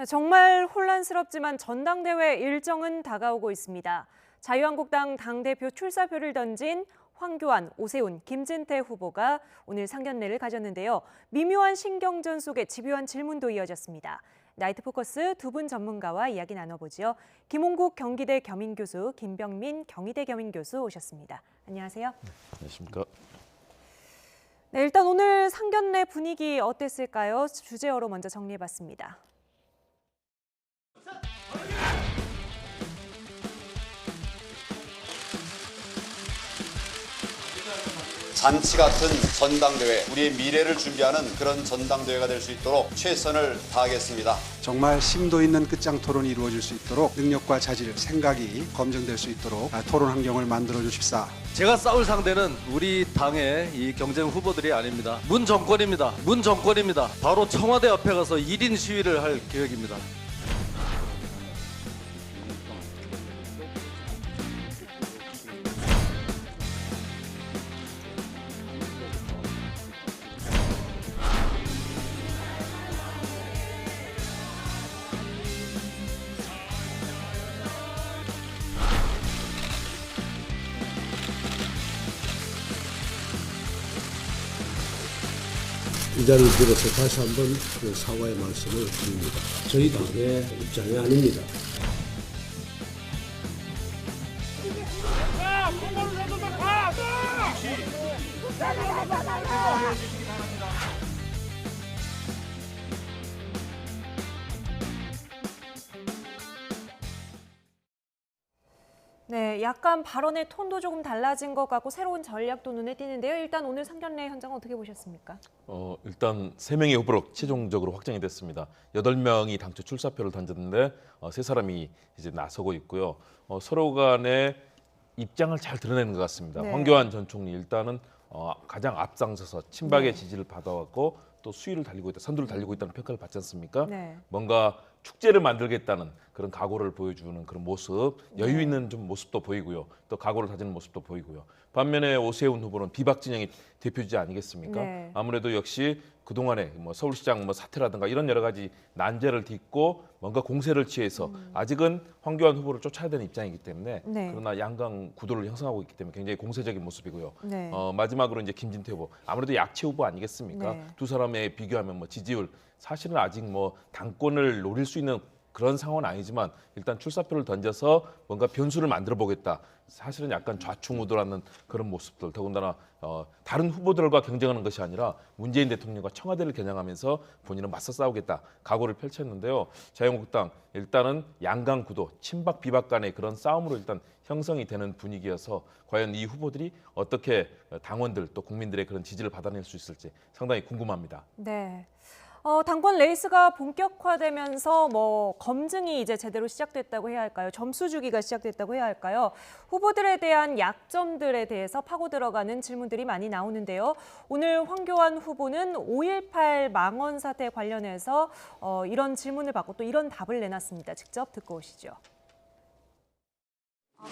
정말 혼란스럽지만 전당대회 일정은 다가오고 있습니다. 자유한국당 당대표 출사표를 던진 황교안, 오세훈, 김진태 후보가 오늘 상견례를 가졌는데요. 미묘한 신경전 속에 집요한 질문도 이어졌습니다. 나이트 포커스 두 분 전문가와 이야기 나눠보죠. 김홍국 경기대 겸임교수, 김병민 경희대 겸임교수 오셨습니다. 안녕하세요. 안녕하십니까. 네, 일단 오늘 상견례 분위기 어땠을까요? 주제어로 먼저 정리해봤습니다. 잔치 같은 전당대회, 우리의 미래를 준비하는 그런 전당대회가 될 수 있도록 최선을 다하겠습니다. 정말 심도 있는 끝장 토론이 이루어질 수 있도록 능력과 자질, 생각이 검증될 수 있도록 토론 환경을 만들어 주십사. 제가 싸울 상대는 우리 당의 이 경쟁 후보들이 아닙니다. 문 정권입니다. 문 정권입니다. 바로 청와대 앞에 가서 1인 시위를 할 계획입니다. 이 자리를 빌어서 다시 한번 사과의 말씀을 드립니다. 저희 당의 입장이 아닙니다. 네, 약간 발언의 톤도 조금 달라진 것 같고 새로운 전략도 눈에 띄는데요. 일단 오늘 상견례 현장은 어떻게 보셨습니까? 일단 3명의 후보로 최종적으로 확정이 됐습니다. 8명이 당초 출사표를 던졌는데 3사람이 이제 나서고 있고요. 서로 간의 입장을 잘 드러내는 것 같습니다. 네. 황교안 전 총리 일단은 가장 앞장서서 친박의 네. 지지를 받아왔고 또 수위를 달리고 있다, 선두를 달리고 있다는 평가를 받지 않습니까? 네. 뭔가 축제를 만들겠다는 그런 각오를 보여주는 그런 모습, 여유 있는 좀 모습도 보이고요. 또 각오를 다지는 모습도 보이고요. 반면에 오세훈 후보는 비박 진영의 대표주자 아니겠습니까? 네. 아무래도 역시 그동안에 서울시장 사태라든가 이런 여러 가지 난제를 딛고 뭔가 공세를 취해서 아직은 황교안 후보를 쫓아야 되는 입장이기 때문에 네. 그러나 양강 구도를 형성하고 있기 때문에 굉장히 공세적인 모습이고요. 네. 마지막으로 이제 김진태 후보, 아무래도 약체 후보 아니겠습니까? 네. 두 사람에 비교하면 지지율 사실은 아직 당권을 노릴 수 있는 그런 상황은 아니지만 일단 출사표를 던져서 뭔가 변수를 만들어 보겠다. 사실은 약간 좌충우돌하는 그런 모습들. 더군다나 다른 후보들과 경쟁하는 것이 아니라 문재인 대통령과 청와대를 겨냥하면서 본인은 맞서 싸우겠다. 각오를 펼쳤는데요. 자유한국당 일단은 양강 구도, 친박 비박 간의 그런 싸움으로 일단 형성이 되는 분위기여서 과연 이 후보들이 어떻게 당원들 또 국민들의 그런 지지를 받아낼 수 있을지 상당히 궁금합니다. 네. 당권 레이스가 본격화되면서 검증이 이제 제대로 시작됐다고 해야 할까요? 점수 주기가 시작됐다고 해야 할까요? 후보들에 대한 약점들에 대해서 파고 들어가는 질문들이 많이 나오는데요. 오늘 황교안 후보는 5.18 망언 사태 관련해서 이런 질문을 받고 또 이런 답을 내놨습니다. 직접 듣고 오시죠.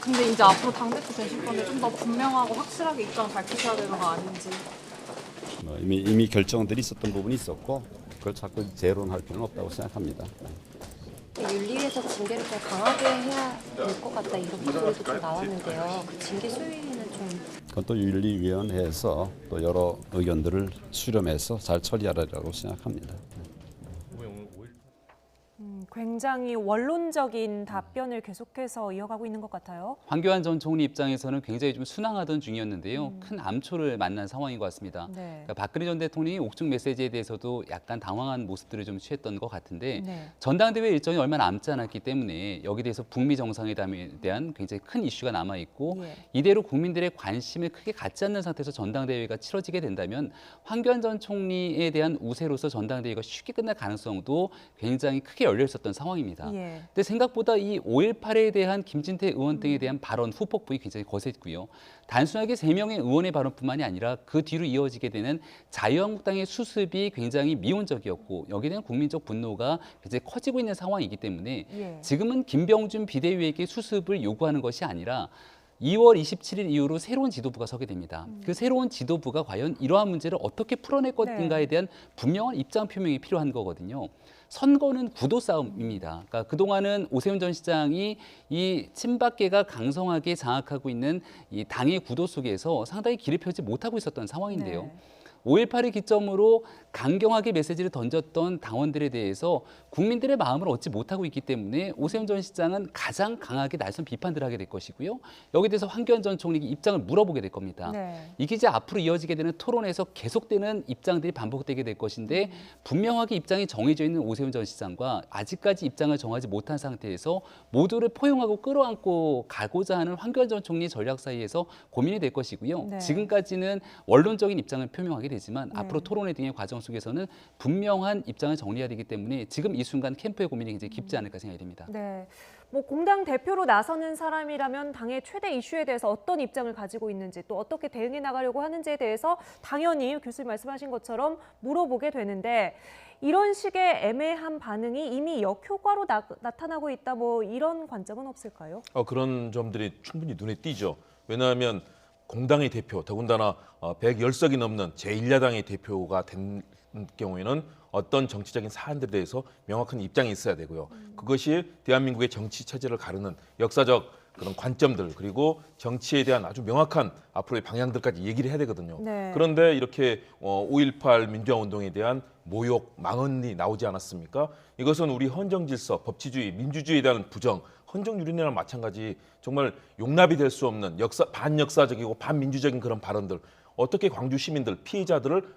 근데 이제 앞으로 당대표 되실 건데 좀 더 분명하고 확실하게 입장 밝히셔야 되는 거 아닌지. 이미 결정들이 있었던 부분이 있었고 그걸 자꾸 재론할 필요는 없다고 생각합니다. 윤리위에서 징계를 좀 강하게 해야 될 것 같다 이런 목소리도 좀 나왔는데요. 그 징계 수위는 좀. 그건 또 윤리위원회에서 또 여러 의견들을 수렴해서 잘 처리하리라고 생각합니다. 굉장히 원론적인 답변을 계속해서 이어가고 있는 것 같아요. 황교안 전 총리 입장에서는 굉장히 좀 순항하던 중이었는데요. 큰 암초를 만난 상황인 것 같습니다. 네. 그러니까 박근혜 전 대통령이 옥중 메시지에 대해서도 약간 당황한 모습들을 좀 취했던 것 같은데 네. 전당대회 일정이 얼마 남지 않았기 때문에 여기에 대해서 북미 정상회담에 대한 굉장히 큰 이슈가 남아있고 예. 이대로 국민들의 관심을 크게 갖지 않는 상태에서 전당대회가 치러지게 된다면 황교안 전 총리에 대한 우세로서 전당대회가 쉽게 끝날 가능성도 굉장히 크게 열려 있었던 상황입니다. 예. 근데 생각보다 이 5.18에 대한 김진태 의원 등에 대한 발언 후폭풍이 굉장히 거셌고요. 단순하게 3명의 의원의 발언뿐만이 아니라 그 뒤로 이어지게 되는 자유한국당의 수습이 굉장히 미온적이었고 여기에 대한 국민적 분노가 굉장히 커지고 있는 상황이기 때문에 예. 지금은 김병준 비대위에게 수습을 요구하는 것이 아니라 2월 27일 이후로 새로운 지도부가 서게 됩니다. 그 새로운 지도부가 과연 이러한 문제를 어떻게 풀어낼 것인가에 대한 분명한 입장 표명이 필요한 거거든요. 선거는 구도 싸움입니다. 그러니까 그동안은 오세훈 전 시장이 이 친박계가 강성하게 장악하고 있는 이 당의 구도 속에서 상당히 길을 펴지 못하고 있었던 상황인데요. 네. 5.18을 기점으로 강경하게 메시지를 던졌던 당원들에 대해서 국민들의 마음을 얻지 못하고 있기 때문에 오세훈 전 시장은 가장 강하게 날선 비판들을 하게 될 것이고요. 여기에 대해서 황교안 전 총리가 입장을 물어보게 될 겁니다. 네. 이게 이제 앞으로 이어지게 되는 토론에서 계속되는 입장들이 반복되게 될 것인데 분명하게 입장이 정해져 있는 오세훈 전 시장과 아직까지 입장을 정하지 못한 상태에서 모두를 포용하고 끌어안고 가고자 하는 황교안 전 총리의 전략 사이에서 고민이 될 것이고요. 네. 지금까지는 원론적인 입장을 표명하게 되지만 앞으로 토론회 등의 과정 속에서는 분명한 입장을 정리해야 되기 때문에 지금 이 순간 캠프의 고민이 굉장히 깊지 않을까 생각이 됩니다. 네. 뭐 공당 대표로 나서는 사람이라면 당의 최대 이슈에 대해서 어떤 입장을 가지고 있는지 또 어떻게 대응해 나가려고 하는지에 대해서 당연히 교수님 말씀하신 것처럼 물어보게 되는데 이런 식의 애매한 반응이 이미 역효과로 나타나고 있다 뭐 이런 관점은 없을까요? 그런 점들이 충분히 눈에 띄죠. 왜냐하면 공당의 대표, 더군다나 110석이 넘는 제1야당의 대표가 된 경우에는 어떤 정치적인 사안들에 대해서 명확한 입장이 있어야 되고요. 그것이 대한민국의 정치 체제를 가르는 역사적 그런 관점들 그리고 정치에 대한 아주 명확한 앞으로의 방향들까지 얘기를 해야 되거든요. 네. 그런데 이렇게 5.18 민주화 운동에 대한 모욕, 망언이 나오지 않았습니까? 이것은 우리 헌정 질서, 법치주의, 민주주의에 대한 부정, 헌정 유린이랑 마찬가지 정말 용납이 될 수 없는 반역사적이고 반민주적인 그런 발언들 어떻게 광주 시민들, 피해자들을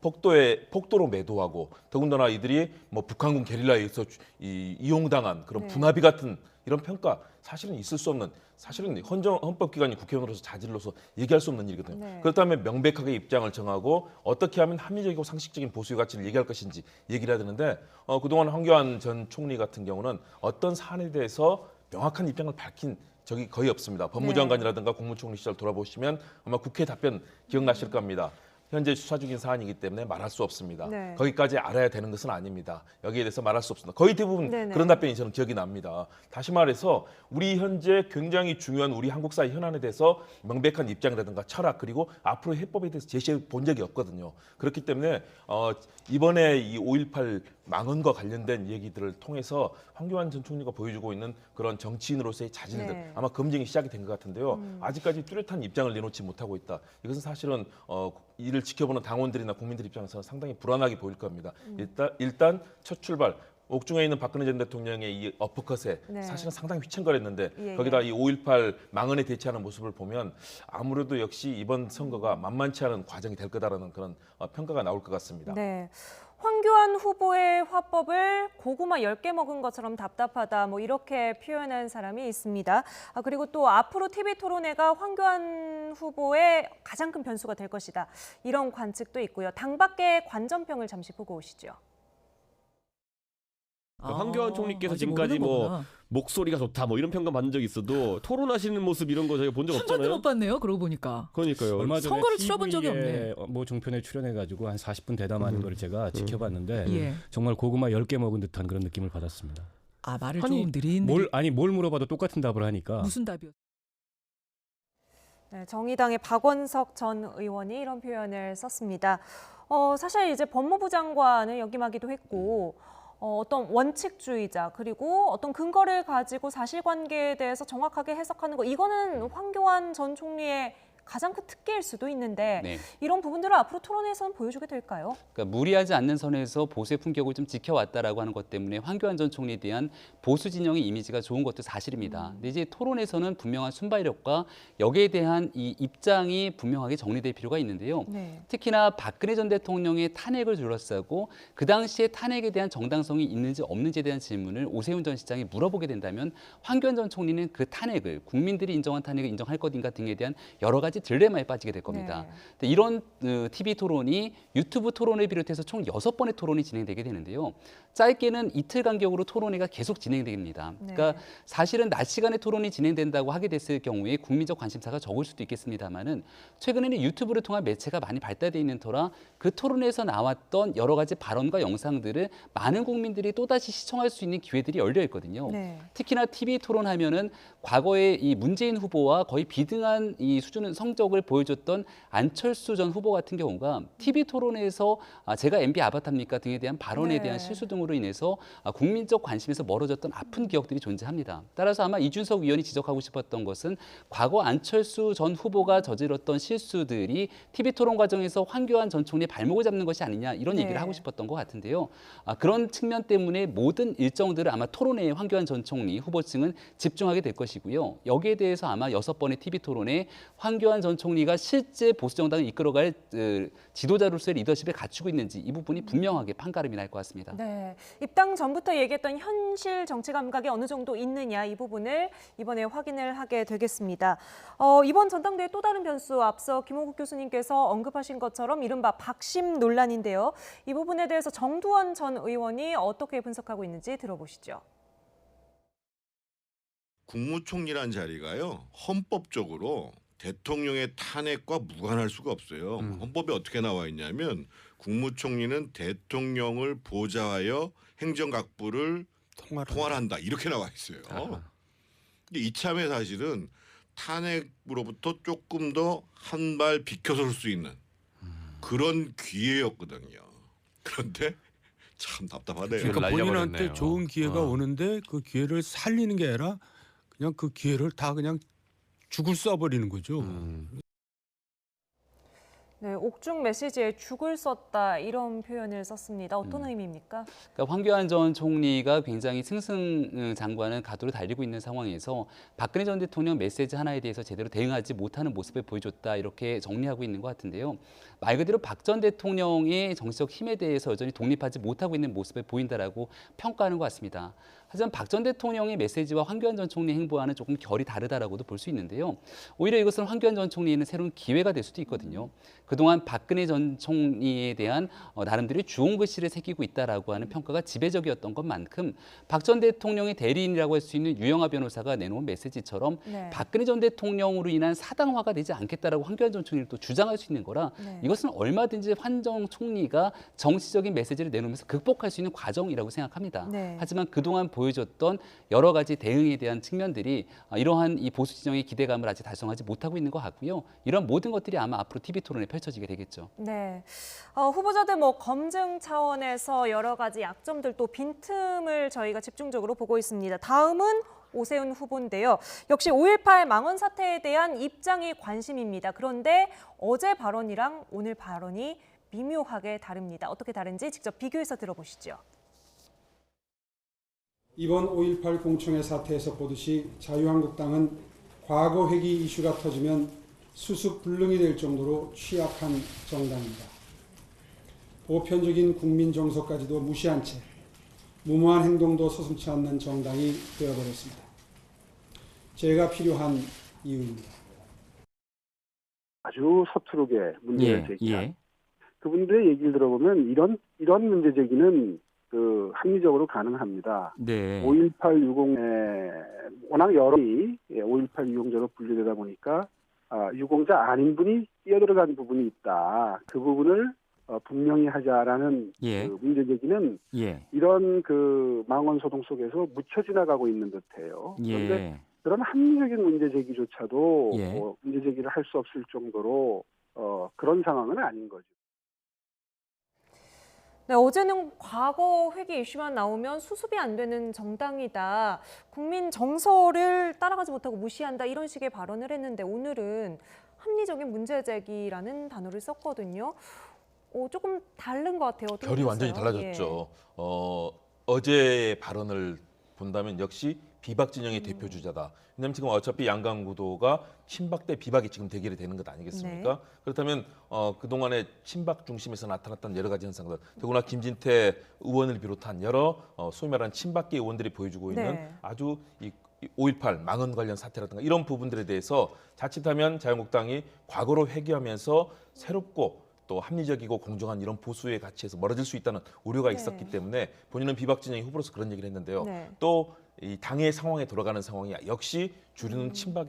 폭도로 매도하고 더군다나 이들이 뭐 북한군 게릴라에 의해서 이용당한 그런 분합이 같은 이런 평가 사실은 있을 수 없는 사실은 헌법기관이 국회의원으로서 자질로서 얘기할 수 없는 일이거든요. 네. 그렇다면 명백하게 입장을 정하고 어떻게 하면 합리적이고 상식적인 보수의 가치를 얘기할 것인지 얘기를 해야 되는데 그동안 황교안 전 총리 같은 경우는 어떤 사안에 대해서 명확한 입장을 밝힌 적이 거의 없습니다. 법무장관이라든가 국무총리 시절 돌아보시면 아마 국회 답변 기억나실 겁니다. 현재 수사 중인 사안이기 때문에 말할 수 없습니다. 네. 거기까지 알아야 되는 것은 아닙니다. 여기에 대해서 말할 수 없습니다. 거의 대부분 네네. 그런 답변이 저는 기억이 납니다. 다시 말해서 우리 현재 굉장히 중요한 우리 한국 사회 현안에 대해서 명백한 입장이라든가 철학 그리고 앞으로 해법에 대해서 제시해 본 적이 없거든요. 그렇기 때문에 이번에 이 5.18 망언과 관련된 얘기들을 통해서 황교안 전 총리가 보여주고 있는 그런 정치인으로서의 자질들 네. 아마 검증이 시작이 된 것 같은데요. 아직까지 뚜렷한 입장을 내놓지 못하고 있다. 이것은 사실은 이를 지켜보는 당원들이나 국민들 입장에서 상당히 불안하게 보일 겁니다. 일단 첫 출발 옥중에 있는 박근혜 전 대통령의 이 어퍼컷에 네. 사실은 상당히 휘청거렸는데 예, 거기다 이 5.18 망언에 대처하는 모습을 보면 아무래도 역시 이번 선거가 만만치 않은 과정이 될 거다라는 그런 평가가 나올 것 같습니다. 네. 황교안 후보의 화법을 고구마 10개 먹은 것처럼 답답하다 뭐 이렇게 표현한 사람이 있습니다. 그리고 또 앞으로 TV토론회가 황교안 후보의 가장 큰 변수가 될 것이다. 이런 관측도 있고요. 당 밖의 관전평을 잠시 보고 오시죠. 황교안 총리께서 지금까지 뭐 목소리가 좋다 뭐 이런 평가 받은 적이 있어도 토론하시는 모습 이런 거 저희가 본 적 한 번도 없잖아요. 못 봤네요. 그러고 보니까. 그러니까요. 얼마 전에 선거를 치러본 적이 TV에 뭐 종편에 출연해가지고 한 40분 대담하는 걸 제가 지켜봤는데 예. 정말 고구마 10개 먹은 듯한 그런 느낌을 받았습니다. 말을 아니, 좀 느린 뭘 물어봐도 똑같은 답을 하니까. 무슨 답이요? 네, 정의당의 박원석 전 의원이 이런 표현을 썼습니다. 사실 이제 법무부 장관을 역임하기도 했고 어떤 원칙주의자 그리고 어떤 근거를 가지고 사실관계에 대해서 정확하게 해석하는 거 이거는 황교안 전 총리의 가장 큰 특기일 수도 있는데 네. 이런 부분들을 앞으로 토론에서는 보여주게 될까요? 그러니까 무리하지 않는 선에서 보수의 품격을 좀 지켜왔다라고 하는 것 때문에 황교안 전 총리에 대한 보수 진영의 이미지가 좋은 것도 사실입니다. 근데 이제 토론에서는 분명한 순발력과 여기에 대한 이 입장이 분명하게 정리될 필요가 있는데요. 네. 특히나 박근혜 전 대통령의 탄핵을 둘러싸고 그 당시에 탄핵에 대한 정당성이 있는지 없는지에 대한 질문을 오세훈 전 시장이 물어보게 된다면 황교안 전 총리는 그 탄핵을 국민들이 인정한 탄핵을 인정할 것인가 등에 대한 여러 가지 딜레마에 빠지게 될 겁니다. 네. 이런 TV 토론이 유튜브 토론을 비롯해서 총 6번의 토론이 진행되게 되는데요. 짧게는 이틀 간격으로 토론회가 계속 진행됩니다. 그러니까 사실은 낮 시간에 토론이 진행된다고 하게 됐을 경우에 국민적 관심사가 적을 수도 있겠습니다만은 최근에는 유튜브를 통한 매체가 많이 발달되어 있는 터라 그 토론에서 나왔던 여러 가지 발언과 영상들을 많은 국민들이 또다시 시청할 수 있는 기회들이 열려 있거든요. 네. 특히나 TV 토론하면은 과거에 이 문재인 후보와 거의 비등한 이 수준은 성적을 보여줬던 안철수 전 후보 같은 경우가 TV 토론에서 제가 MB 아바타입니까 등에 대한 발언에 대한 실수 등으로 인해서 국민적 관심에서 멀어졌던 아픈 기억들이 존재합니다. 따라서 아마 이준석 위원이 지적하고 싶었던 것은 과거 안철수 전 후보가 저질렀던 실수들이 TV 토론 과정에서 황교안 전 총리의 발목을 잡는 것이 아니냐 이런 얘기를 하고 싶었던 것 같은데요. 그런 측면 때문에 모든 일정들을 아마 토론회에 황교안 전 총리 후보층은 집중하게 될 것이고요. 여기에 대해서 아마 6번의 TV 토론에 황교안 전 총리가 실제 보수정당을 이끌어갈 지도자로서의 리더십을 갖추고 있는지 이 부분이 분명하게 판가름이 날 것 같습니다. 네, 입당 전부터 얘기했던 현실 정치 감각이 어느 정도 있느냐 이 부분을 이번에 확인을 하게 되겠습니다. 이번 전당대회 또 다른 변수 앞서 김호국 교수님께서 언급하신 것처럼 이른바 박심 논란인데요. 이 부분에 대해서 정두원 전 의원이 어떻게 분석하고 있는지 들어보시죠. 국무총리란 자리가요, 헌법적으로 대통령의 탄핵과 무관할 수가 없어요. 헌법에 어떻게 나와 있냐면 국무총리는 대통령을 보좌하여 행정각부를 통할한다 이렇게 나와 있어요. 근데 이참에 사실은 탄핵으로부터 조금 더 한 발 비켜설 수 있는 그런 기회였거든요. 그런데 참 답답하네요. 그러니까 본인한테 좋은 기회가 오는데 그 기회를 살리는 게 아니라 그냥 그 기회를 다 그냥 죽을 쏴버리는 거죠. 네, 옥중 메시지에 죽을 썼다 이런 표현을 썼습니다. 어떤 의미입니까? 그러니까 황교안 전 총리가 굉장히 승승장구하는 가도를 달리고 있는 상황에서 박근혜 전 대통령 메시지 하나에 대해서 제대로 대응하지 못하는 모습을 보여줬다 이렇게 정리하고 있는 것 같은데요. 말 그대로 박 전 대통령의 정치적 힘에 대해서 여전히 독립하지 못하고 있는 모습을 보인다라고 평가하는 것 같습니다. 하지만 박 전 대통령의 메시지와 황교안 전 총리의 행보와는 조금 결이 다르다라고도 볼 수 있는데요. 오히려 이것은 황교안 전 총리에는 새로운 기회가 될 수도 있거든요. 그동안 박근혜 전 총리에 대한 나름대로 주홍 글씨를 새기고 있다라고 하는 평가가 지배적이었던 것만큼 박 전 대통령의 대리인이라고 할 수 있는 유영하 변호사가 내놓은 메시지처럼 박근혜 전 대통령으로 인한 사당화가 되지 않겠다라고 황교안 전 총리를 또 주장할 수 있는 거라 이것은 얼마든지 황 전 총리가 정치적인 메시지를 내놓으면서 극복할 수 있는 과정이라고 생각합니다. 하지만 그동안 보여줬던 여러 가지 대응에 대한 측면들이 이러한 이 보수 진영의 기대감을 아직 달성하지 못하고 있는 것 같고요. 이런 모든 것들이 아마 앞으로 TV 토론에 펼쳐지게 되겠죠. 네, 후보자들 검증 차원에서 여러 가지 약점들 또 빈틈을 저희가 집중적으로 보고 있습니다. 다음은 오세훈 후보인데요. 역시 5.18 망언 사태에 대한 입장이 관심입니다. 그런데 어제 발언이랑 오늘 발언이 미묘하게 다릅니다. 어떻게 다른지 직접 비교해서 들어보시죠. 이번 5.18 공청회 사태에서 보듯이 자유한국당은 과거 회기 이슈가 터지면 수습불능이 될 정도로 취약한 정당입니다. 보편적인 국민 정서까지도 무시한 채 무모한 행동도 서슴지 않는 정당이 되어버렸습니다. 제가 필요한 이유입니다. 아주 서투르게 문제를 제기한 그분들의 얘기를 들어보면 이런 문제 제기는 합리적으로 가능합니다. 5.18 유공에 워낙 여론이 5.18 유공자로 분류되다 보니까 유공자 아닌 분이 뛰어들어간 부분이 있다. 그 부분을 분명히 하자라는 그 문제 제기는 이런 망언 소동 속에서 묻혀 지나가고 있는 듯해요. 그런데 그런 합리적인 문제 제기조차도 문제 제기를 할 수 없을 정도로 그런 상황은 아닌 거죠. 네, 어제는 과거 회기 이슈만 나오면 수습이 안 되는 정당이다. 국민 정서를 따라가지 못하고 무시한다. 이런 식의 발언을 했는데 오늘은 합리적인 문제 제기라는 단어를 썼거든요. 조금 다른 것 같아요. 결이 완전히 달라졌죠. 어제의 발언을 본다면 역시 비박 진영의 대표 주자다. 왜냐하면 지금 어차피 양강 구도가 친박 대 비박이 지금 대결이 되는 것 아니겠습니까? 그렇다면 그동안의 친박 중심에서 나타났던 여러 가지 현상들, 더구나 김진태 의원을 비롯한 여러 소위 말하는 친박계 의원들이 보여주고 있는 아주 5.18 망언 관련 사태라든가 이런 부분들에 대해서 자칫하면 자유한국당이 과거로 회귀하면서 새롭고 또 합리적이고 공정한 이런 보수의 가치에서 멀어질 수 있다는 우려가 있었기 때문에 본인은 비박 진영의 후보로서 그런 얘기를 했는데요. 또 이 당의 상황에 돌아가는 상황이 역시 주류는 친박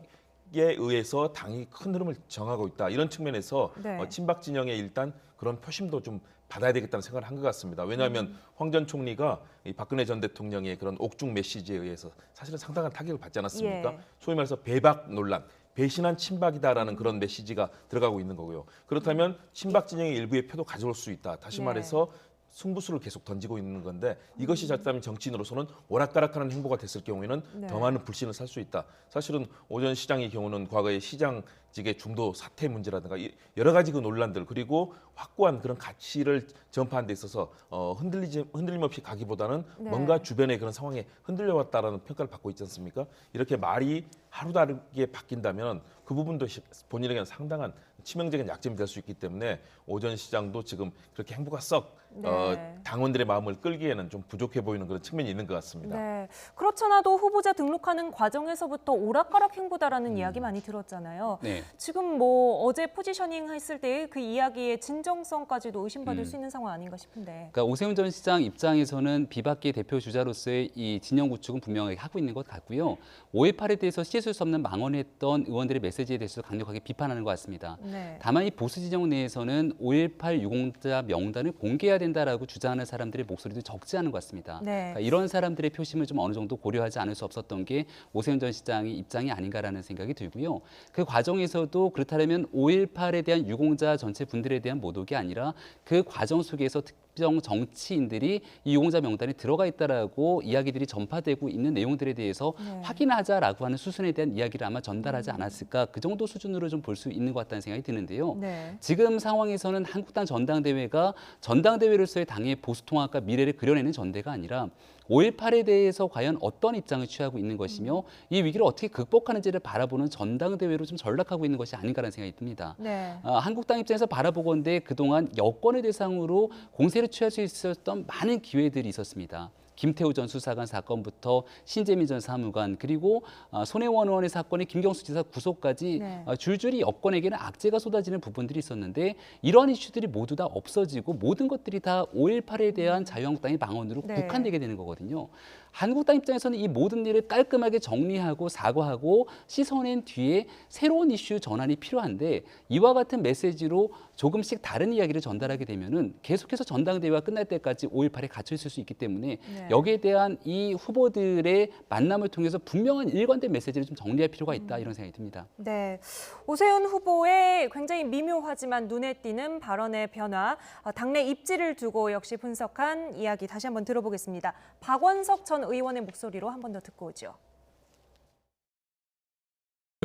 의해서 당이 큰 흐름을 정하고 있다. 이런 측면에서 네. 친박 진영에 일단 그런 표심도 좀 받아야 되겠다는 생각을 한 것 같습니다. 왜냐하면 황 전 총리가 이 박근혜 전 대통령의 그런 옥중 메시지에 의해서 사실은 상당한 타격을 받지 않았습니까? 예. 소위 말해서 배박 논란, 배신한 친박이다라는 그런 메시지가 들어가고 있는 거고요. 그렇다면 친박 진영의 일부의 표도 가져올 수 있다. 다시 네. 말해서 승부수를 계속 던지고 있는 건데 이것이 잘못하면 정치인으로서는 오락가락하는 행보가 됐을 경우에는 네. 더 많은 불신을 살 수 있다. 사실은 오 전 시장의 경우는 과거에 시장직의 중도 사퇴 문제라든가 여러 가지 그 논란들 그리고 확고한 그런 가치를 전파하는 데 있어서 흔들림 없이 가기보다는 네. 뭔가 주변의 그런 상황에 흔들려왔다라는 평가를 받고 있지 않습니까? 이렇게 말이 하루 다르게 바뀐다면 그 부분도 본인에게는 상당한 치명적인 약점이 될 수 있기 때문에 오 전 시장도 지금 그렇게 행보가 썩 네. 당원들의 마음을 끌기에는 좀 부족해 보이는 그런 측면이 있는 것 같습니다. 네. 그렇잖아도 후보자 등록하는 과정에서부터 오락가락 행보다라는 이야기 많이 들었잖아요. 네. 지금 뭐 어제 포지셔닝 했을 때 그 이야기의 진정성까지도 의심받을 수 있는 상황 아닌가 싶은데. 그러니까 오세훈 전 시장 입장에서는 비박계 대표 주자로서의 이 진영 구축은 분명하게 하고 있는 것 같고요. 5.18에 대해서 씻을 수 없는 망언했던 의원들의 메시지에 대해서 강력하게 비판하는 것 같습니다. 네. 다만 이 보수 진영 내에서는 5.18 유공자 명단을 공개해야 된다라고 주장하는 사람들의 목소리도 적지 않은 것 같습니다. 네. 그러니까 이런 사람들의 표심을 좀 어느 정도 고려하지 않을 수 없었던 게 오세훈 전 시장의 입장이 아닌가라는 생각이 들고요. 그 과정에서도 그렇다면 5.18에 대한 유공자 전체 분들에 대한 모독이 아니라 그 과정 속에서 특정 정치인들이 이 유공자 명단에 들어가 있다라고 이야기들이 전파되고 있는 내용들에 대해서 네. 확인하자라고 하는 수순에 대한 이야기를 아마 전달하지 않았을까 그 정도 수준으로 좀 볼 수 있는 것 같다는 생각이 드는데요. 네. 지금 상황에서는 한국당 전당대회가 전당대회로서의 당의 보수 통합과 미래를 그려내는 전대가 아니라 5.18에 대해서 과연 어떤 입장을 취하고 있는 것이며 이 위기를 어떻게 극복하는지를 바라보는 전당대회로 좀 전락하고 있는 것이 아닌가라는 생각이 듭니다. 네. 한국당 입장에서 바라보건대 그동안 여권을 대상으로 공세를 취할 수 있었던 많은 기회들이 있었습니다. 김태우 전 수사관 사건부터 신재민 전 사무관 그리고 손혜원 의원의 사건의 김경수 지사 구속까지 네. 줄줄이 여권에게는 악재가 쏟아지는 부분들이 있었는데 이러한 이슈들이 모두 다 없어지고 모든 것들이 다 5.18에 대한 자유한국당의 망언으로 네. 국한되게 되는 거거든요. 한국당 입장에서는 이 모든 일을 깔끔하게 정리하고 사과하고 씻어낸 뒤에 새로운 이슈 전환이 필요한데 이와 같은 메시지로 조금씩 다른 이야기를 전달하게 되면은 계속해서 전당대회가 끝날 때까지 5.18에 갇혀 있을 수 있기 때문에 네. 여기에 대한 이 후보들의 만남을 통해서 분명한 일관된 메시지를 좀 정리할 필요가 있다 이런 생각이 듭니다. 네, 오세훈 후보의 굉장히 미묘하지만 눈에 띄는 발언의 변화, 당내 입지를 두고 역시 분석한 이야기 다시 한번 들어보겠습니다. 박원석 전 의원의 목소리로 한 번 더 듣고 오죠.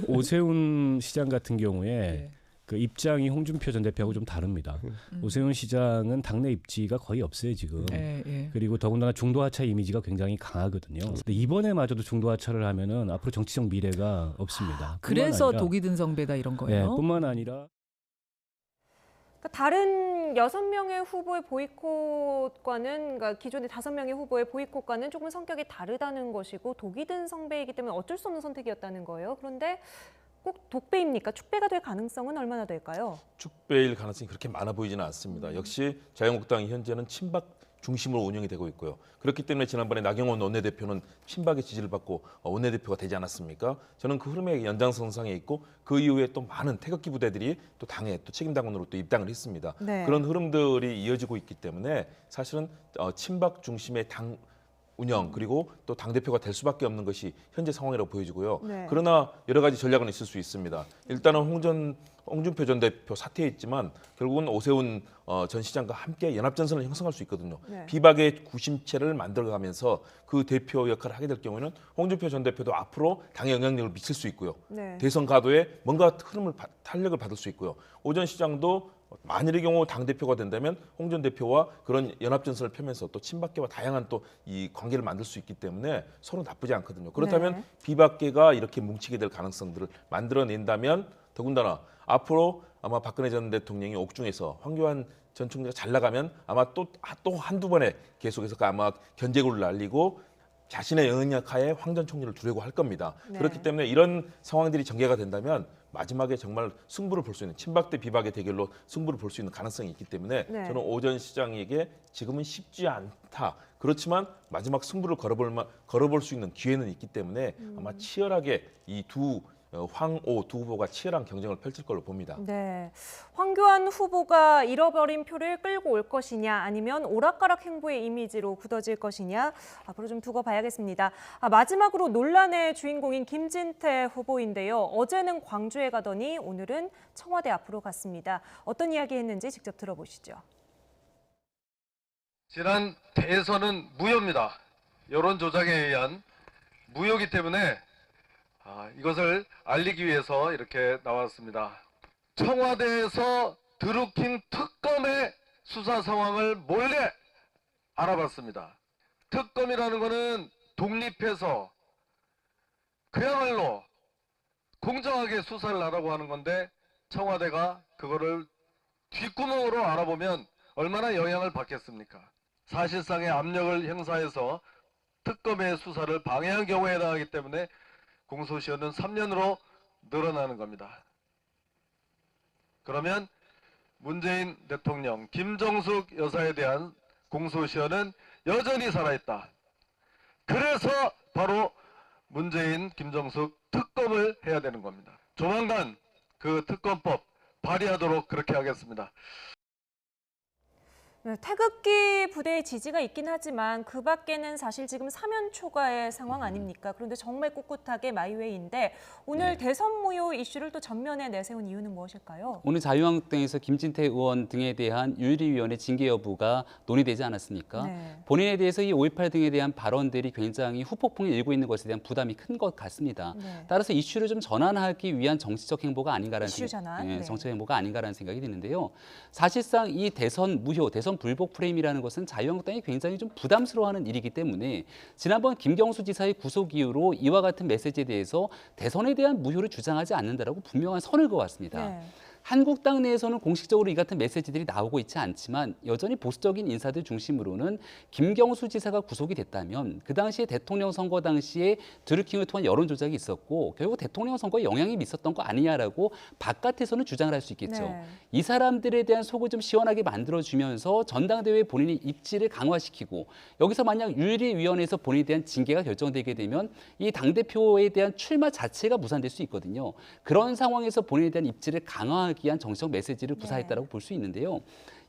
오세훈 시장 같은 경우에 그 입장이 홍준표 전 대표하고 좀 다릅니다. 오세훈 시장은 당내 입지가 거의 없어요 지금. 그리고 더군다나 중도 하차 이미지가 굉장히 강하거든요. 근데 이번에마저도 중도 하차를 하면은 앞으로 정치적 미래가 없습니다. 그래서 독이 든 성배다 이런 거예요. 네, 뿐만 아니라 다른 6명의 후보의 보이콧과는 그러니까 기존의 5명의 후보의 보이콧과는 조금 성격이 다르다는 것이고 독이 든 성배이기 때문에 어쩔 수 없는 선택이었다는 거예요. 그런데 꼭 독배입니까? 축배가 될 가능성은 얼마나 될까요? 축배일 가능성이 그렇게 많아 보이지는 않습니다. 역시 자유한국당이 현재는 친박 중심으로 운영이 되고 있고요. 그렇기 때문에 지난번에 나경원 원내대표는 친박의 지지를 받고 원내대표가 되지 않았습니까? 저는 그 흐름의 연장선상에 있고 그 이후에 또 많은 태극기 부대들이 또 당에 또 책임당원으로 또 입당을 했습니다. 네. 그런 흐름들이 이어지고 있기 때문에 사실은 친박 중심의 당 운영 그리고 또 당대표가 될 수밖에 없는 것이 현재 상황이라고 보여지고요. 네. 그러나 여러 가지 전략은 있을 수 있습니다. 일단은 홍준표 전 대표 사퇴했지만 결국은 오세훈 전 시장과 함께 연합전선을 형성할 수 있거든요. 네. 비박의 구심체를 만들어가면서 그 대표 역할을 하게 될 경우에는 홍준표 전 대표도 앞으로 당에 영향력을 미칠 수 있고요. 네. 대선 가도에 뭔가 탄력을 받을 수 있고요. 오 전 시장도 만일의 경우 당대표가 된다면 홍 전 대표와 그런 연합전선을 펴면서 또 친박계와 다양한 또 이 관계를 만들 수 있기 때문에 서로 나쁘지 않거든요. 그렇다면 네. 비박계가 이렇게 뭉치게 될 가능성들을 만들어낸다면 더군다나 앞으로 아마 박근혜 전 대통령이 옥중에서 황교안 전 총리가 잘 나가면 아마 또 한두 번에 계속해서 아마 견제구를 날리고 자신의 영향력하에 황 전 총리를 두려고 할 겁니다. 네. 그렇기 때문에 이런 상황들이 전개가 된다면 마지막에 정말 승부를 볼 수 있는 친박 대 비박의 대결로 승부를 볼 수 있는 가능성이 있기 때문에 네. 저는 오 전 시장에게 지금은 쉽지 않다. 그렇지만 마지막 승부를 걸어볼 수 있는 기회는 있기 때문에 아마 치열하게 이 두 황오 두 후보가 치열한 경쟁을 펼칠 걸로 봅니다. 네, 황교안 후보가 잃어버린 표를 끌고 올 것이냐 아니면 오락가락 행보의 이미지로 굳어질 것이냐 앞으로 좀 두고 봐야겠습니다. 마지막으로 논란의 주인공인 김진태 후보인데요. 어제는 광주에 가더니 오늘은 청와대 앞으로 갔습니다. 어떤 이야기 했는지 직접 들어보시죠. 지난 대선은 무효입니다. 여론 조작에 의한 무효이기 때문에 이것을 알리기 위해서 이렇게 나왔습니다. 청와대에서 드루킹 특검의 수사 상황을 몰래 알아봤습니다. 특검이라는 것은 독립해서 그야말로 공정하게 수사를 하라고 하는 건데 청와대가 그거를 뒷구멍으로 알아보면 얼마나 영향을 받겠습니까? 사실상의 압력을 행사해서 특검의 수사를 방해한 경우에 해당하기 때문에 공소시효는 3년으로 늘어나는 겁니다. 그러면 문재인 대통령, 김정숙 여사에 대한 공소시효는 여전히 살아있다. 그래서 바로 문재인, 김정숙 특검을 해야 되는 겁니다. 조만간 그 특검법 발의하도록 그렇게 하겠습니다. 네, 태극기 부대의 지지가 있긴 하지만 그 밖에는 사실 지금 사면 초과의 상황 아닙니까? 그런데 정말 꿋꿋하게 마이웨이인데 오늘 대선 무효 이슈를 또 전면에 내세운 이유는 무엇일까요? 오늘 자유한국당에서 김진태 의원 등에 대한 윤리위원회 징계 여부가 논의되지 않았습니까? 본인에 대해서 이 5.18 등에 대한 발언들이 굉장히 후폭풍이 일고 있는 것에 대한 부담이 큰 것 같습니다. 따라서 이슈를 좀 전환하기 위한 정치적 행보가 아닌가라는 정치적 행보가 아닌가라는 생각이 드는데요. 사실상 이 대선 무효, 대선 불복 프레임이라는 것은 자유한국당이 굉장히 좀 부담스러워하는 일이기 때문에 지난번 김경수 지사의 구속 이후로 이와 같은 메시지에 대해서 대선에 대한 무효를 주장하지 않는다라고 분명한 선을 그어왔습니다. 한국당 내에서는 공식적으로 이 같은 메시지들이 나오고 있지 않지만 여전히 보수적인 인사들 중심으로는 김경수 지사가 구속이 됐다면 그 당시에 대통령 선거 당시에 드루킹을 통한 여론 조작이 있었고 결국 대통령 선거에 영향이 있었던 거 아니냐라고 바깥에서는 주장을 할 수 있겠죠. 이 사람들에 대한 속을 좀 시원하게 만들어주면서 전당대회에 본인이 입지를 강화시키고 여기서 만약 윤리위원회에서 본인에 대한 징계가 결정되게 되면 이 당대표에 대한 출마 자체가 무산될 수 있거든요. 그런 상황에서 본인에 대한 입지를 강화하기 위한 정치적 메시지를 구사했다고 볼 수 있는데요.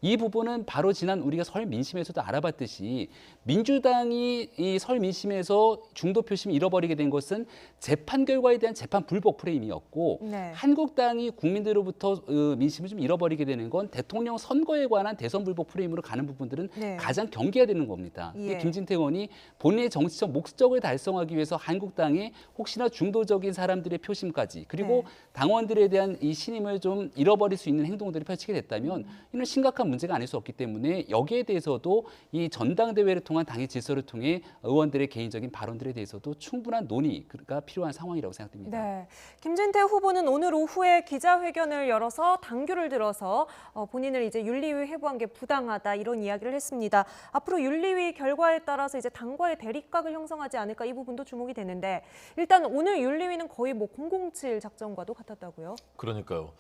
이 부분은 바로 지난 우리가 설 민심에서도 알아봤듯이 민주당이 이 설 민심에서 중도 표심을 잃어버리게 된 것은 재판 결과에 대한 재판 불복 프레임이었고 한국당이 국민들로부터 민심을 좀 잃어버리게 되는 건 대통령 선거에 관한 대선 불복 프레임으로 가는 부분들은 가장 경계해야 되는 겁니다. 김진태 의원이 본인의 정치적 목적을 달성하기 위해서 한국당에 혹시나 중도적인 사람들의 표심까지 그리고 당원들에 대한 이 신임을 좀 잃어버릴 수 있는 행동들을 펼치게 됐다면 이는 심각한 문제가 아닐 수 없기 때문에 여기에 대해서도 이 전당대회를 통한 당의 질서를 통해 의원들의 개인적인 발언들에 대해서도 충분한 논의가 필요한 상황이라고 생각됩니다. 김진태 후보는 오늘 오후에 기자회견을 열어서 당규를 들어서 본인을 이제 윤리위 회부한 게 부당하다 이런 이야기를 했습니다. 앞으로 윤리위 결과에 따라서 이제 당과의 대립각을 형성하지 않을까 이 부분도 주목이 되는데 일단 오늘 윤리위는 거의 뭐 007 작전과도 같았다고요? 그러니까요.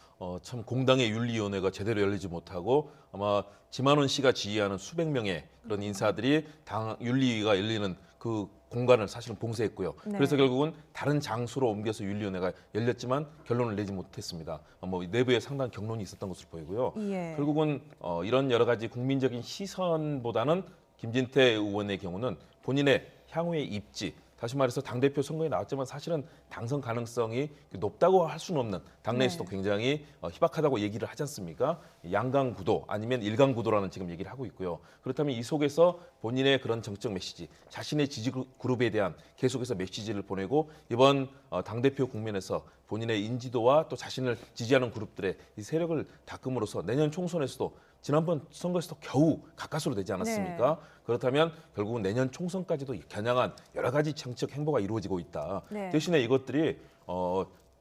참 공당의 윤리위원회가 제대로 열리지 못하고 아마 지만원 씨가 지휘하는 수백 명의 그런 인사들이 당 윤리위가 열리는 그 공간을 사실은 봉쇄했고요. 그래서 결국은 다른 장소로 옮겨서 윤리위원회가 열렸지만 결론을 내지 못했습니다. 뭐 내부에 상당한 격론이 있었던 것으로 보이고요. 결국은 이런 여러 가지 국민적인 시선보다는 김진태 의원의 경우는 본인의 향후의 입지, 다시 말해서 당대표 선거에 나왔지만 사실은 당선 가능성이 높다고 할 수는 없는 당내에서도 굉장히 희박하다고 얘기를 하지 않습니까? 양강 구도 아니면 일강 구도라는 지금 얘기를 하고 있고요. 그렇다면 이 속에서 본인의 그런 정책 메시지, 자신의 지지 그룹에 대한 계속해서 메시지를 보내고 이번 당대표 국면에서 본인의 인지도와 또 자신을 지지하는 그룹들의 이 세력을 닦음으로써 내년 총선에서도 지난번 선거에서도 겨우 가까스로 되지 않았습니까? 그렇다면 결국은 내년 총선까지도 겨냥한 여러 가지 정책 행보가 이루어지고 있다. 대신에 이것들이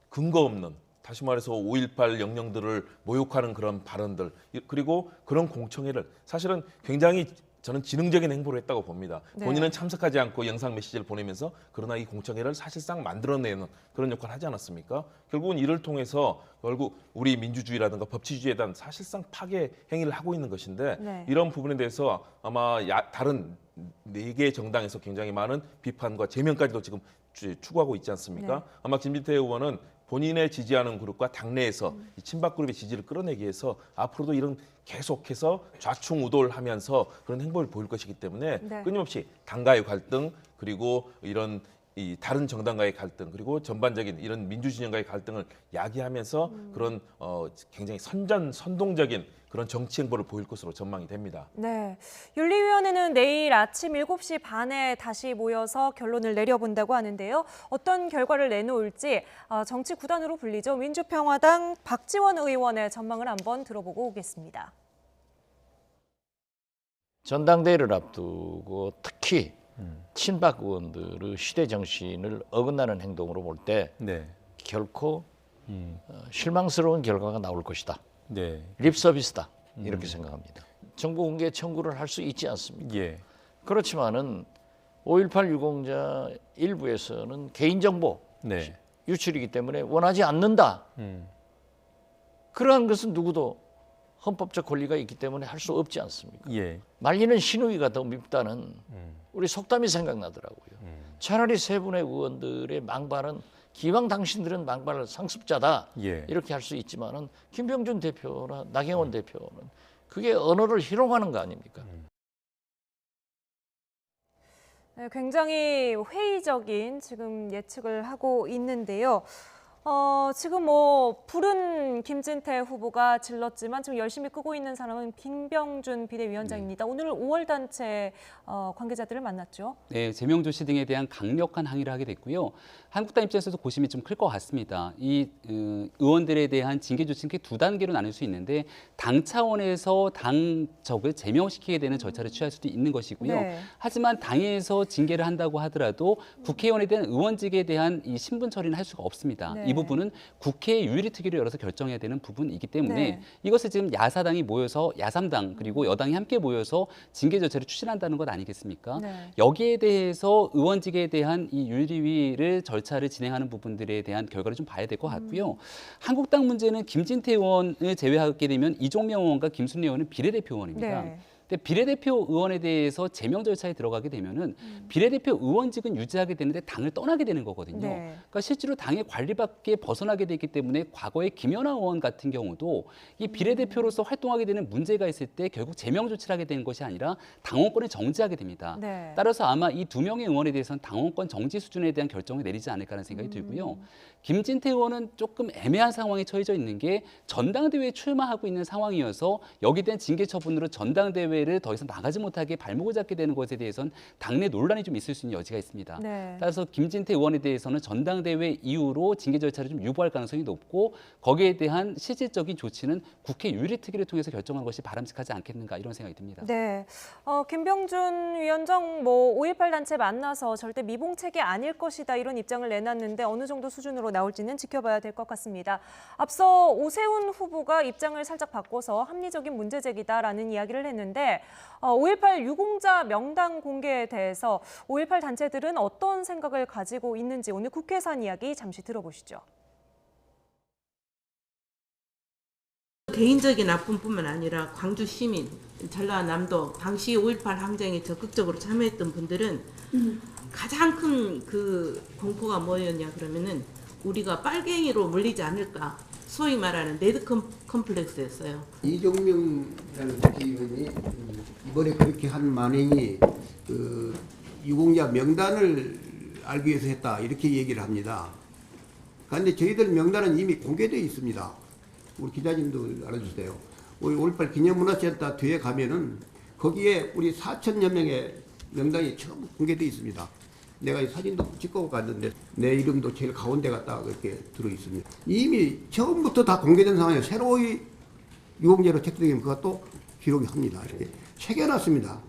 근거 없는 다시 말해서 5.18 영령들을 모욕하는 그런 발언들 그리고 그런 공청회를 사실은 굉장히 저는 지능적인 행보를 했다고 봅니다. 본인은 참석하지 않고 영상 메시지를 보내면서 그러나 이 공청회를 사실상 만들어내는 그런 역할을 하지 않았습니까? 결국은 이를 통해서 결국 우리 민주주의라든가 법치주의에 대한 사실상 파괴 행위를 하고 있는 것인데 이런 부분에 대해서 아마 다른 4개 정당에서 굉장히 많은 비판과 제명까지도 지금 추구하고 있지 않습니까? 아마 김진태 의원은 본인의 지지하는 그룹과 당내에서 이 친박 그룹의 지지를 끌어내기 위해서 앞으로도 이런 계속해서 좌충우돌하면서 그런 행보를 보일 것이기 때문에 네. 끊임없이 당과의 갈등 그리고 이런 이 다른 정당과의 갈등 그리고 전반적인 이런 민주진영과의 갈등을 야기하면서 그런 굉장히 선동적인 그런 정치 행보를 보일 것으로 전망이 됩니다. 네, 윤리위원회는 내일 아침 7시 반에 다시 모여서 결론을 내려본다고 하는데요. 어떤 결과를 내놓을지 정치 구단으로 불리죠. 민주평화당 박지원 의원의 전망을 한번 들어보고 오겠습니다. 전당대회를 앞두고 특히 친박 의원들의 시대 정신을 어긋나는 행동으로 볼 때 결코 실망스러운 결과가 나올 것이다. 립 서비스다. 이렇게 생각합니다. 정보 공개 청구를 할 수 있지 않습니까? 그렇지만은 5.18 유공자 일부에서는 개인정보 유출이기 때문에 원하지 않는다. 그러한 것은 누구도 헌법적 권리가 있기 때문에 할 수 없지 않습니까? 말리는 신우이가 더 밉다는 우리 속담이 생각나더라고요. 차라리 세 분의 의원들의 망발은 기왕 당신들은 망발 상습자다 이렇게 할 수 있지만은 김병준 대표나 나경원 대표는 그게 언어를 희롱하는 거 아닙니까? 네, 굉장히 회의적인 지금 예측을 하고 있는데요. 지금 불은 김진태 후보가 질렀지만 지금 열심히 끄고 있는 사람은 김병준 비대위원장입니다. 오늘 5월 단체 관계자들을 만났죠. 네, 제명 조치 등에 대한 강력한 항의를 하게 됐고요. 한국당 입장에서도 고심이 좀 클 것 같습니다. 이 의원들에 대한 징계 조치는 두 단계로 나눌 수 있는데 당 차원에서 당적을 제명시키게 되는 절차를 취할 수도 있는 것이고요. 네. 하지만 당에서 징계를 한다고 하더라도 국회의원에 대한 의원직에 대한 이 신분 처리는 할 수가 없습니다. 네. 이 부분은 국회의 유일특위를 열어서 결정해야 되는 부분이기 때문에 네. 이것을 지금 야사당이 모여서 야삼당 그리고 여당이 함께 모여서 징계 절차를 추진한다는 것 아니겠습니까? 네. 여기에 대해서 의원직에 대한 이 윤리위를 절차를 진행하는 부분들에 대한 결과를 좀 봐야 될 것 같고요. 한국당 문제는 김진태 의원을 제외하게 되면 이종명 의원과 김순례 의원은 비례대표 의원입니다. 네. 근데 비례대표 의원에 대해서 제명 절차에 들어가게 되면은 비례대표 의원직은 유지하게 되는데 당을 떠나게 되는 거거든요. 네. 그러니까 실제로 당의 관리밖에 벗어나게 되기 때문에 과거에 김연아 의원 같은 경우도 이 비례대표로서 활동하게 되는 문제가 있을 때 결국 제명 조치를 하게 되는 것이 아니라 당원권을 정지하게 됩니다. 네. 따라서 아마 이 두 명의 의원에 대해서는 당원권 정지 수준에 대한 결정을 내리지 않을까라는 생각이 들고요. 김진태 의원은 조금 애매한 상황에 처해져 있는 게 전당대회에 출마하고 있는 상황이어서 여기에 대한 징계 처분으로 전당대회를 더 이상 나가지 못하게 발목을 잡게 되는 것에 대해서는 당내 논란이 좀 있을 수 있는 여지가 있습니다. 네. 따라서 김진태 의원에 대해서는 전당대회 이후로 징계 절차를 좀 유보할 가능성이 높고 거기에 대한 실질적인 조치는 국회 윤리특위를 통해서 결정하는 것이 바람직하지 않겠는가 이런 생각이 듭니다. 네, 김병준 위원장 5.18 단체 만나서 절대 미봉책이 아닐 것이다 이런 입장을 내놨는데 어느 정도 수준으로 나올지는 지켜봐야 될 것 같습니다. 앞서 오세훈 후보가 입장을 살짝 바꿔서 합리적인 문제 제기다라는 이야기를 했는데 5.18 유공자 명단 공개에 대해서 5.18 단체들은 어떤 생각을 가지고 있는지 오늘 국회에서 한 이야기 잠시 들어보시죠. 개인적인 아픔뿐만 아니라 광주 시민, 전라남도 당시 5.18 항쟁에 적극적으로 참여했던 분들은 가장 큰 그 공포가 뭐였냐 그러면은 우리가 빨갱이로 물리지 않을까, 소위 말하는 레드 컴플렉스였어요. 이종명이라는 국회의원이 이번에 그렇게 한 만행이 그 유공자 명단을 알기 위해서 했다 이렇게 얘기를 합니다. 그런데 저희들 명단은 이미 공개되어 있습니다. 우리 기자님도 알아주세요. 우리 5.18 기념문화센터 뒤에 가면은 거기에 우리 4,000여 명의 명단이 처음 공개되어 있습니다. 내가 이 사진도 찍고 갔는데 내 이름도 제일 가운데가 딱 이렇게 들어 있습니다. 이미 처음부터 다 공개된 상황이에요. 새로이 유공자로 책정되면 그것도 기록이 합니다. 이렇게 새겨놨습니다.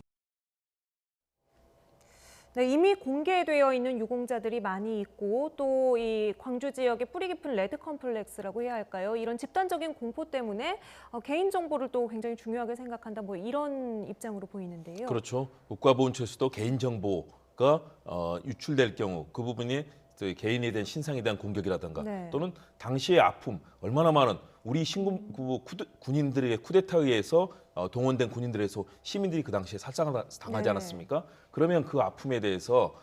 네, 이미 공개되어 있는 유공자들이 많이 있고 또 이 광주 지역의 뿌리 깊은 레드 컴플렉스라고 해야 할까요? 이런 집단적인 공포 때문에 개인 정보를 또 굉장히 중요하게 생각한다. 이런 입장으로 보이는데요. 그렇죠. 국가보훈처에서도 개인 정보가 유출될 경우 그 부분이 개인에 대한 신상에 대한 공격이라든가 네. 또는 당시의 아픔 얼마나 많은 우리 신군 군인들에게 쿠데타에 의해서 동원된 군인들에서 시민들이 그 당시에 살상을 당하지 않았습니까? 그러면 그 아픔에 대해서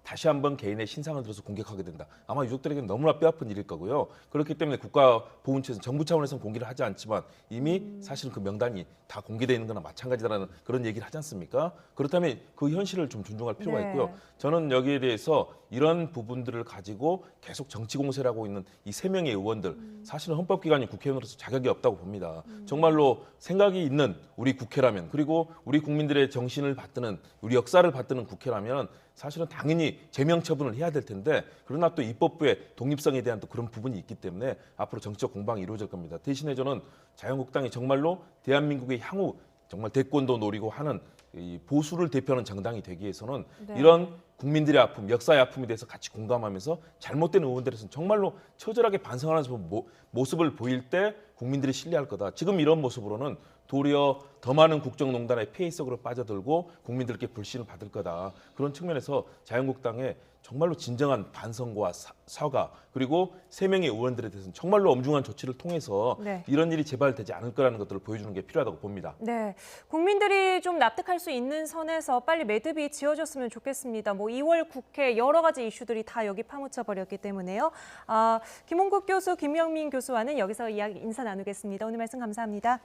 다시 한번 개인의 신상을 들어서 공격하게 된다. 아마 유족들에게는 너무나 뼈아픈 일일 거고요. 그렇기 때문에 국가보훈처에서 정부 차원에서는 공개를 하지 않지만 이미 사실은 그 명단이 다 공개되어 있는 거나 마찬가지다라는 그런 얘기를 하지 않습니까? 그렇다면 그 현실을 좀 존중할 필요가 있고요. 저는 여기에 대해서 이런 부분들을 가지고 계속 정치 공세를 하고 있는 이 3명의 의원들 사실은 헌법기관인 국회의원으로서 자격이 없다고 봅니다. 정말로 생각이 있는 우리 국회라면 그리고 우리 국민들의 정신을 받드는 우리 역사를 받드는 국회라면 사실은 당연히 제명 처분을 해야 될 텐데 그러나 또 입법부의 독립성에 대한 또 그런 부분이 있기 때문에 앞으로 정치적 공방이 이루어질 겁니다. 대신에 저는 자유한국당이 정말로 대한민국의 향후 정말 대권도 노리고 하는 이 보수를 대표하는 정당이 되기 위해서는 이런 국민들의 아픔, 역사의 아픔에 대해서 같이 공감하면서 잘못된 의원들에서는 정말로 처절하게 반성하는 모습을 보일 때 국민들이 신뢰할 거다. 지금 이런 모습으로는 도리어 더 많은 국정농단의 폐해 속으로 빠져들고 국민들께 불신을 받을 거다. 그런 측면에서 자유한국당의 정말로 진정한 반성과 사과 그리고 3명의 의원들에 대해서는 정말로 엄중한 조치를 통해서 이런 일이 재발되지 않을 거라는 것들을 보여주는 게 필요하다고 봅니다. 네, 국민들이 좀 납득할 수 있는 선에서 빨리 매듭이 지어졌으면 좋겠습니다. 뭐 2월 국회 여러 가지 이슈들이 다 여기 파묻혀 버렸기 때문에요. 김홍국 교수, 김영민 교수와는 여기서 인사 나누겠습니다. 오늘 말씀 감사합니다.